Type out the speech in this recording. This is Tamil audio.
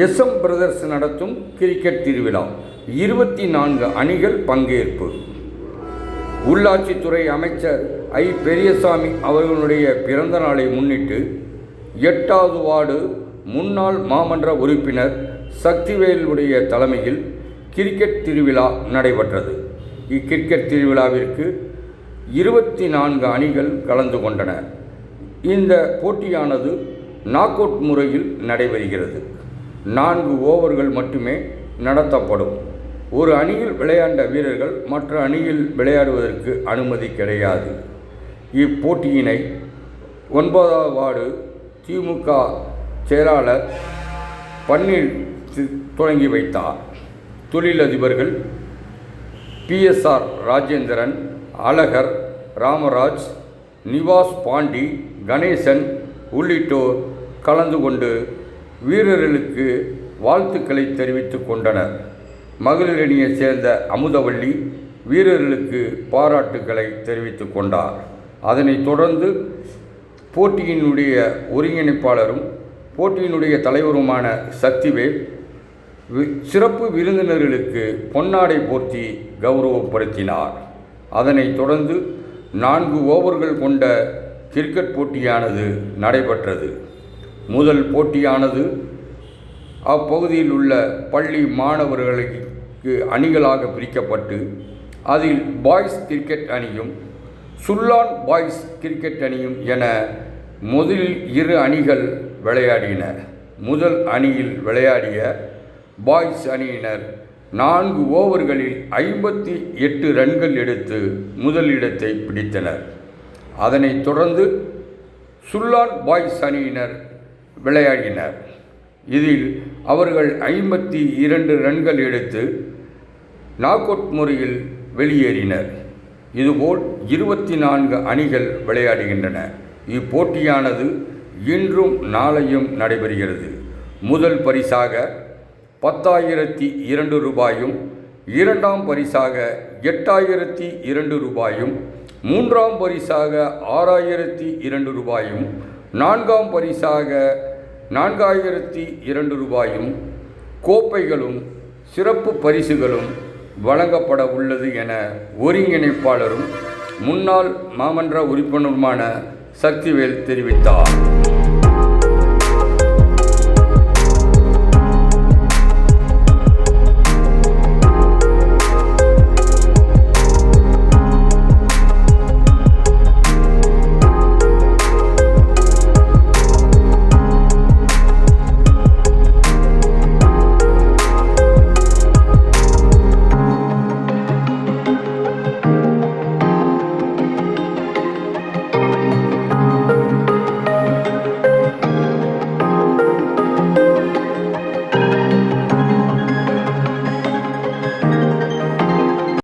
எஸ்எம் பிரதர்ஸ் நடத்தும் கிரிக்கெட் திருவிழா 24 அணிகள் பங்கேற்பு. உள்ளாட்சித்துறை அமைச்சர் ஐ. பெரியசாமி அவர்களுடைய பிறந்த நாளை முன்னிட்டு 8வது வார்டு முன்னாள் மாமன்ற உறுப்பினர் சக்திவேலுடைய தலைமையில் கிரிக்கெட் திருவிழா நடைபெற்றது. இக்கிரிக்கெட் திருவிழாவிற்கு 24 அணிகள் கலந்து கொண்டன. இந்த போட்டியானது நாக் அவுட் முறையில் நடைபெறுகிறது. 4 ஓவர்கள் மட்டுமே நடத்தப்படும். ஒரு அணியில் விளையாண்ட வீரர்கள் மற்ற அணியில் விளையாடுவதற்கு அனுமதி கிடையாது. இப்போட்டியினை 9வது வார்டு திமுக செயலாளர் பன்னீர் தொடங்கி வைத்தார். தொழிலதிபர்கள் PSR ராஜேந்திரன், அழகர், ராமராஜ், நிவாஸ் பாண்டி, கணேசன் உள்ளிட்டோர் கலந்து கொண்டு வீரர்களுக்கு வாழ்த்துக்களை தெரிவித்துக் கொண்டனர். மகளிர் அணியைச் சேர்ந்த அமுதவள்ளி வீரர்களுக்கு பாராட்டுக்களை தெரிவித்துக் கொண்டார். அதனைத் தொடர்ந்து போட்டியினுடைய ஒருங்கிணைப்பாளரும் போட்டியினுடைய தலைவருமான சக்திவேல் சிறப்பு விருந்தினர்களுக்கு பொன்னாடை போர்த்தி கௌரவப்படுத்தினார். அதனைத் தொடர்ந்து 4 ஓவர்கள் கொண்ட கிரிக்கெட் போட்டியானது நடைபெற்றது. முதல் போட்டியானது அப்பகுதியில் உள்ள பள்ளி மாணவர்களுக்கு அணிகளாக பிரிக்கப்பட்டு அதில் பாய்ஸ் கிரிக்கெட் அணியும் சுல்லான் பாய்ஸ் கிரிக்கெட் அணியும் என முதலில் 2 அணிகள் விளையாடின. முதல் அணியில் விளையாடிய பாய்ஸ் அணியினர் 4 ஓவர்களில் 58 ரன்கள் எடுத்து முதலிடத்தை பிடித்தனர். அதனைத் தொடர்ந்து சுல்லான் பாய்ஸ் அணியினர் விளையாடினர். இதில் அவர்கள் 52 ரன்கள் எடுத்து நாக் அவுட் முறையில் வெளியேறினர். இதுபோல் 24 அணிகள் விளையாடுகின்றன. இப்போட்டியானது இன்றும் நாளையும் நடைபெறுகிறது. முதல் பரிசாக 10,002 ரூபாயும், 2ஆம் பரிசாக 8,002 ரூபாயும், 3ஆம் பரிசாக 6,002 ரூபாயும், 4ஆம் பரிசாக 4,002 ரூபாயும், கோப்பைகளும் சிறப்பு பரிசுகளும் வழங்கப்பட உள்ளது என ஒருங்கிணைப்பாளரும் முன்னாள் மாமன்ற உறுப்பினருமான சக்திவேல் தெரிவித்தார்.